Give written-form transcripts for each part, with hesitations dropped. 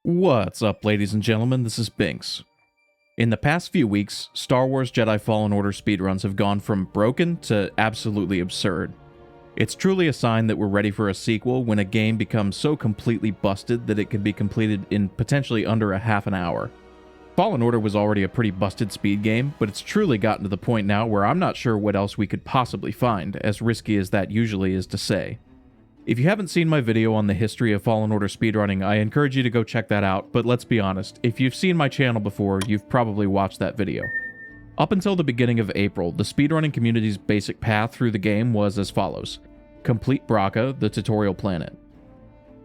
What's up, ladies and gentlemen? This is Binks. In the past few weeks, Star Wars Jedi Fallen Order speedruns have gone from broken to absolutely absurd. It's truly a sign that we're ready for a sequel when a game becomes so completely busted that it can be completed in potentially under a half an hour. Fallen Order was already a pretty busted speed game, but it's truly gotten to the point now where I'm not sure what else we could possibly find, as risky as that usually is to say. If you haven't seen my video on the history of Fallen Order speedrunning, I encourage you to go check that out, but let's be honest, if you've seen my channel before, you've probably watched that video. Up until the beginning of April, the speedrunning community's basic path through the game was as follows. Complete Bracca, the tutorial planet.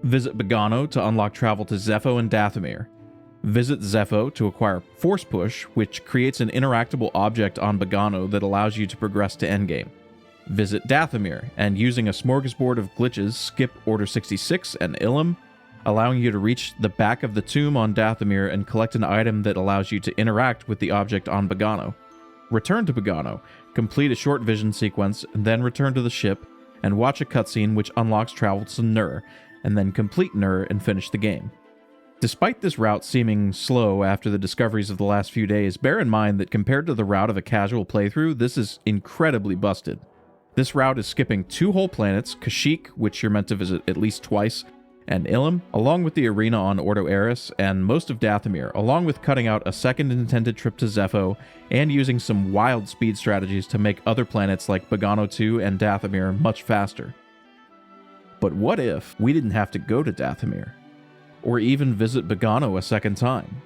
Visit Bogano to unlock travel to Zeffo and Dathomir. Visit Zeffo to acquire Force Push, which creates an interactable object on Bogano that allows you to progress to endgame. Visit Dathomir, and using a smorgasbord of glitches, skip Order 66 and Ilum, allowing you to reach the back of the tomb on Dathomir and collect an item that allows you to interact with the object on Bogano. Return to Bogano, complete a short vision sequence, and then return to the ship, and watch a cutscene which unlocks travel to Nur, and then complete Nur and finish the game. Despite this route seeming slow after the discoveries of the last few days, bear in mind that compared to the route of a casual playthrough, this is incredibly busted. This route is skipping 2 whole planets, Kashyyyk, which you're meant to visit at least twice, and Ilum, along with the arena on Ordo Eris, and most of Dathomir, along with cutting out a second intended trip to Zeffo, and using some wild speed strategies to make other planets like Bogano 2 and Dathomir much faster. But what if we didn't have to go to Dathomir? Or even visit Bogano a second time?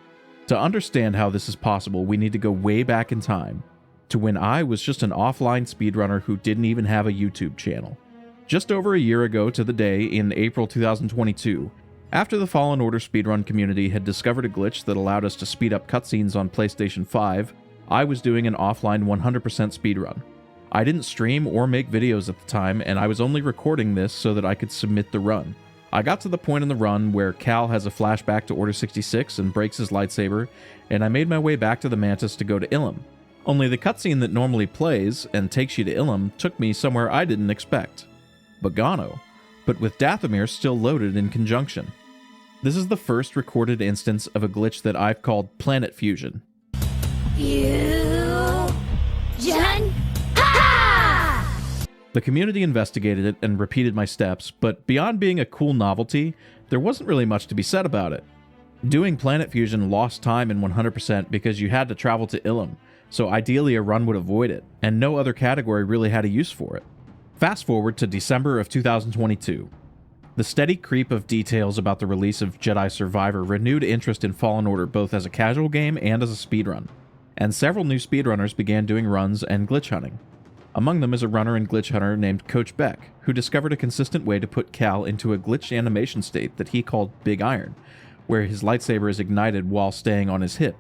To understand how this is possible, we need to go way back in time, to when I was just an offline speedrunner who didn't even have a YouTube channel. Just over a year ago to the day in April 2022, after the Fallen Order speedrun community had discovered a glitch that allowed us to speed up cutscenes on PlayStation 5, I was doing an offline 100% speedrun. I didn't stream or make videos at the time, and I was only recording this so that I could submit the run. I got to the point in the run where Cal has a flashback to Order 66 and breaks his lightsaber, and I made my way back to the Mantis to go to Ilum. Only the cutscene that normally plays and takes you to Ilum took me somewhere I didn't expect. Bogano, but with Dathomir still loaded in conjunction. This is the first recorded instance of a glitch that I've called Planet Fusion. Fusion! The community investigated it and repeated my steps, but beyond being a cool novelty, there wasn't really much to be said about it. Doing Planet Fusion lost time in 100% because you had to travel to Ilum, so ideally a run would avoid it, and no other category really had a use for it. Fast forward to December of 2022. The steady creep of details about the release of Jedi Survivor renewed interest in Fallen Order both as a casual game and as a speedrun, and several new speedrunners began doing runs and glitch hunting. Among them is a runner and glitch hunter named Coach Beck, who discovered a consistent way to put Cal into a glitch animation state that he called Big Iron, where his lightsaber is ignited while staying on his hip.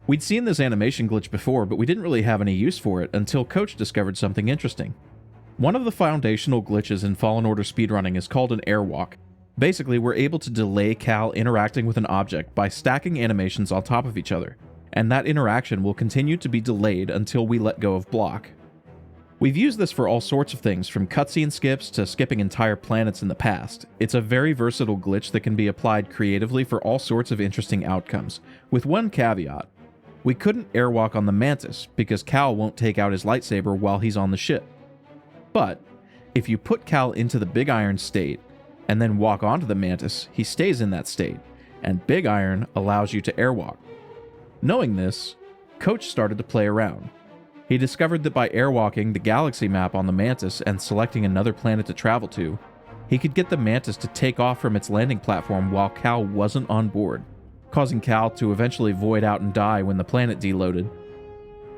We'd seen this animation glitch before, but we didn't really have any use for it until Coach discovered something interesting. One of the foundational glitches in Fallen Order speedrunning is called an airwalk. Basically, we're able to delay Cal interacting with an object by stacking animations on top of each other, and that interaction will continue to be delayed until we let go of block. We've used this for all sorts of things, from cutscene skips to skipping entire planets in the past. It's a very versatile glitch that can be applied creatively for all sorts of interesting outcomes, with one caveat. We couldn't airwalk on the Mantis because Cal won't take out his lightsaber while he's on the ship. But if you put Cal into the Big Iron state and then walk onto the Mantis, he stays in that state, and Big Iron allows you to airwalk. Knowing this, Coach started to play around. He discovered that by airwalking the galaxy map on the Mantis and selecting another planet to travel to, he could get the Mantis to take off from its landing platform while Cal wasn't on board, causing Cal to eventually void out and die when the planet deloaded.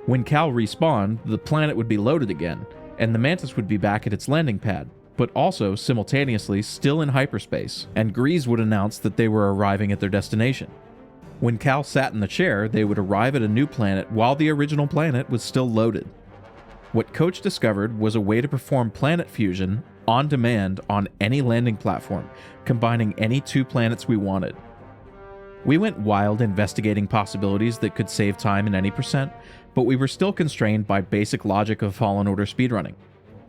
When Cal respawned, the planet would be loaded again, and the Mantis would be back at its landing pad, but also simultaneously still in hyperspace, and Grease would announce that they were arriving at their destination. When Cal sat in the chair, they would arrive at a new planet while the original planet was still loaded. What Coach discovered was a way to perform planet fusion on demand on any landing platform, combining any 2 planets we wanted. We went wild investigating possibilities that could save time in any percent, but we were still constrained by basic logic of Fallen Order speedrunning.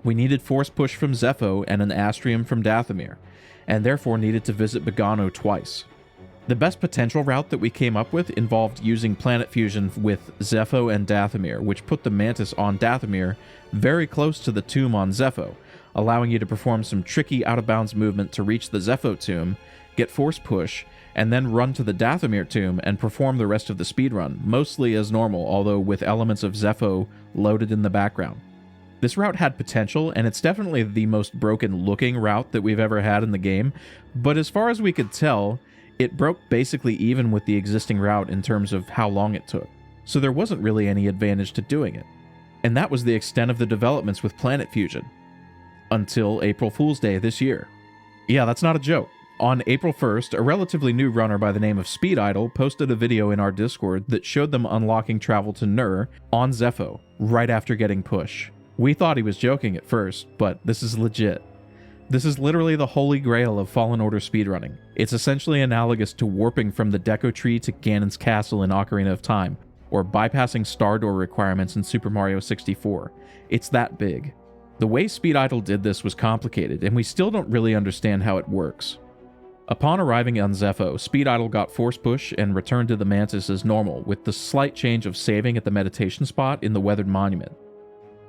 We needed Force Push from Zeffo and an Astrium from Dathomir, and therefore needed to visit Bogano twice. The best potential route that we came up with involved using planet fusion with Zepho and Dathomir, which put the Mantis on Dathomir very close to the tomb on Zepho, allowing you to perform some tricky out-of-bounds movement to reach the Zepho tomb, get force push, and then run to the Dathomir tomb and perform the rest of the speedrun, mostly as normal, although with elements of Zepho loaded in the background. This route had potential, and it's definitely the most broken-looking route that we've ever had in the game, but as far as we could tell, it broke basically even with the existing route in terms of how long it took, so there wasn't really any advantage to doing it. And that was the extent of the developments with Planet Fusion. Until April Fool's Day this year. Yeah, that's not a joke. On April 1st, a relatively new runner by the name of Speedidle posted a video in our Discord that showed them unlocking travel to Nur on Zepho, right after getting push. We thought he was joking at first, but this is legit. This is literally the holy grail of Fallen Order speedrunning. It's essentially analogous to warping from the Deco Tree to Ganon's Castle in Ocarina of Time, or bypassing Star Door requirements in Super Mario 64. It's that big. The way Speedidle did this was complicated, and we still don't really understand how it works. Upon arriving on Zepho, Speedidle got force push and returned to the Mantis as normal, with the slight change of saving at the meditation spot in the Weathered Monument.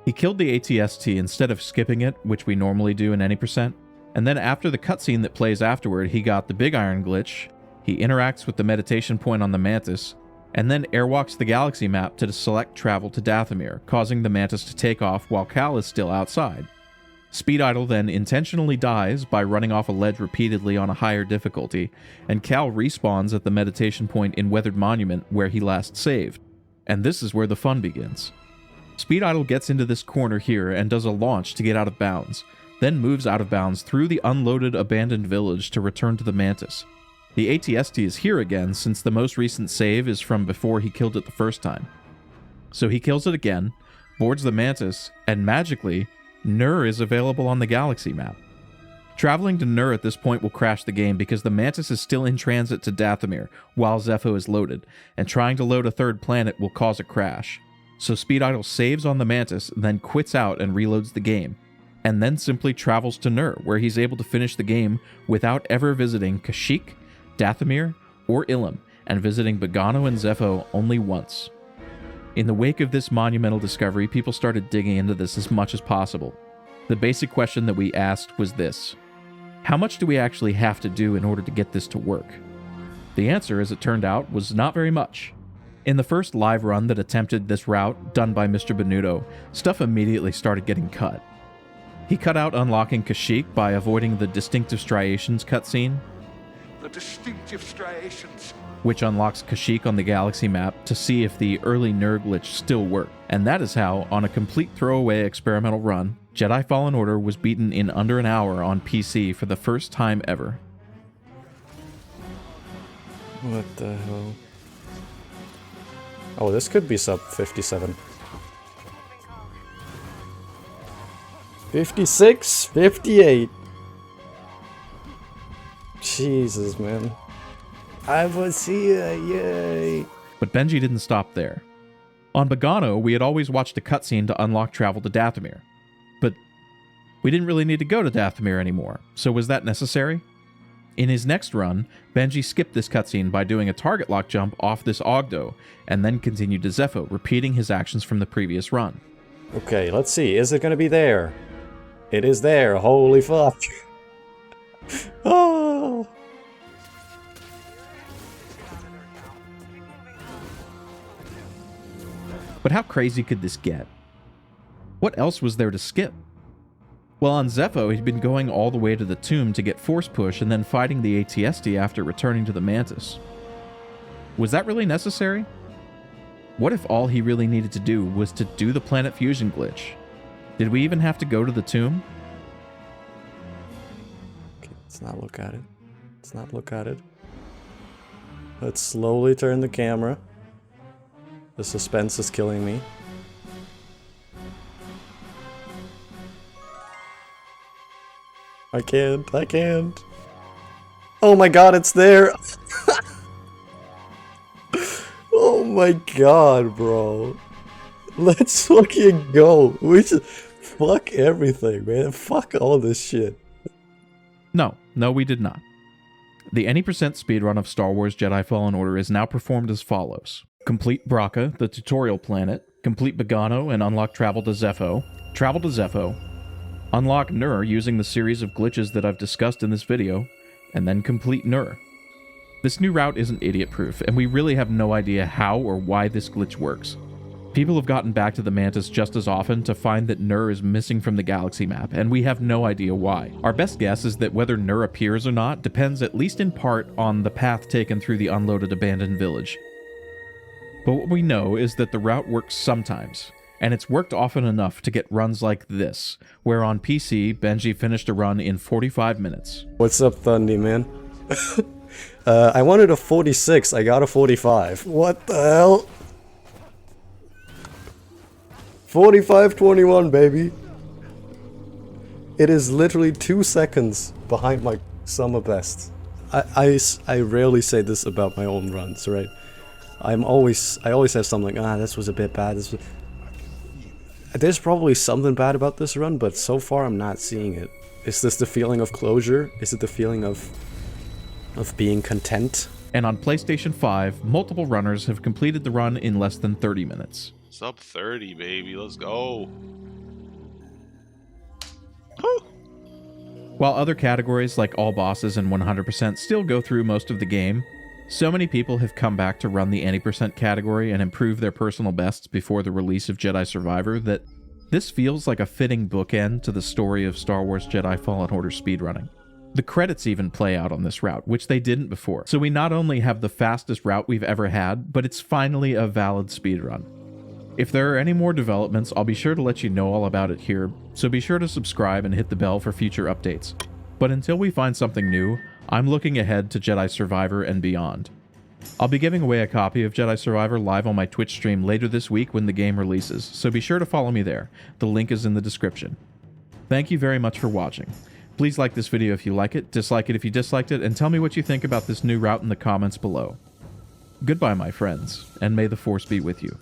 He killed the ATST instead of skipping it, which we normally do in any percent, and then after the cutscene that plays afterward, he got the Big Iron glitch, he interacts with the meditation point on the Mantis, and then airwalks the galaxy map to select travel to Dathomir, causing the Mantis to take off while Cal is still outside. Speedidle then intentionally dies by running off a ledge repeatedly on a higher difficulty, and Cal respawns at the meditation point in Weathered Monument where he last saved. And this is where the fun begins. Speedidle gets into this corner here and does a launch to get out of bounds, then moves out of bounds through the unloaded abandoned village to return to the Mantis. The ATST is here again since the most recent save is from before he killed it the first time. So he kills it again, boards the Mantis, and magically, Nur is available on the galaxy map. Traveling to Nur at this point will crash the game because the Mantis is still in transit to Dathomir while Zepho is loaded, and trying to load a third planet will cause a crash. So Speedidle saves on the Mantis, then quits out and reloads the game, and then simply travels to Nur, where he's able to finish the game without ever visiting Kashyyyk, Dathomir, or Ilum, and visiting Bogano and Zepho only once. In the wake of this monumental discovery, people started digging into this as much as possible. The basic question that we asked was this: how much do we actually have to do in order to get this to work? The answer, as it turned out, was not very much. In the first live run that attempted this route, done by Mr. Benuto, stuff immediately started getting cut. He cut out unlocking Kashyyyk by avoiding the Distinctive Striations cutscene, the distinctive striations, which unlocks Kashyyyk on the galaxy map to see if the early Nur glitch still worked. And that is how, on a complete throwaway experimental run, Jedi Fallen Order was beaten in under an hour on PC for the first time ever. What the hell? Oh, this could be sub 57. 56, 58. Jesus, man. I was here, yay. But Benji didn't stop there. On Bogano, we had always watched a cutscene to unlock travel to Dathomir. But we didn't really need to go to Dathomir anymore, so was that necessary? In his next run, Benji skipped this cutscene by doing a target lock jump off this Ogdo, and then continued to Zepho, repeating his actions from the previous run. Okay, let's see. Is it gonna be there? It is there. Holy fuck. Oh. But how crazy could this get? What else was there to skip? Well, on Zepho, he'd been going all the way to the tomb to get force push and then fighting the ATST after returning to the Mantis. Was that really necessary? What if all he really needed to do was to do the planet fusion glitch? Did we even have to go to the tomb? Okay, let's not look at it. Let's not look at it. Let's slowly turn the camera. The suspense is killing me. I can't. Oh my god, it's there! Oh my god, bro. Let's fucking go. We should fuck everything, man. Fuck all this shit. No, we did not. The any % speedrun of Star Wars Jedi Fallen Order is now performed as follows. Complete Braca, the tutorial planet, complete Bogano and unlock Travel to Zepho, unlock Nur using the series of glitches that I've discussed in this video, and then complete Nur. This new route isn't idiot-proof, and we really have no idea how or why this glitch works. People have gotten back to the Mantis just as often to find that Nur is missing from the galaxy map, and we have no idea why. Our best guess is that whether Nur appears or not depends at least in part on the path taken through the unloaded abandoned village. But what we know is that the route works sometimes, and it's worked often enough to get runs like this, where on PC, Benji finished a run in 45 minutes. What's up, Thundy, man? I wanted a 46, I got a 45. What the hell? 45:21, baby. It is literally 2 seconds behind my summer best. I rarely say this about my own runs, right? I always have something like, this was a bit bad. There's probably something bad about this run, but so far I'm not seeing it. Is this the feeling of closure? Is it the feeling of being content? And on PlayStation 5, multiple runners have completed the run in less than 30 minutes. Sub 30, baby. Let's go. While other categories like all bosses and 100% still go through most of the game, so many people have come back to run the any % category and improve their personal bests before the release of Jedi Survivor that this feels like a fitting bookend to the story of Star Wars Jedi Fallen Order speedrunning. The credits even play out on this route, which they didn't before. So we not only have the fastest route we've ever had, but it's finally a valid speedrun. If there are any more developments, I'll be sure to let you know all about it here, so be sure to subscribe and hit the bell for future updates. But until we find something new, I'm looking ahead to Jedi Survivor and beyond. I'll be giving away a copy of Jedi Survivor live on my Twitch stream later this week when the game releases, so be sure to follow me there. The link is in the description. Thank you very much for watching. Please like this video if you like it, dislike it if you disliked it, and tell me what you think about this new route in the comments below. Goodbye, my friends, and may the Force be with you.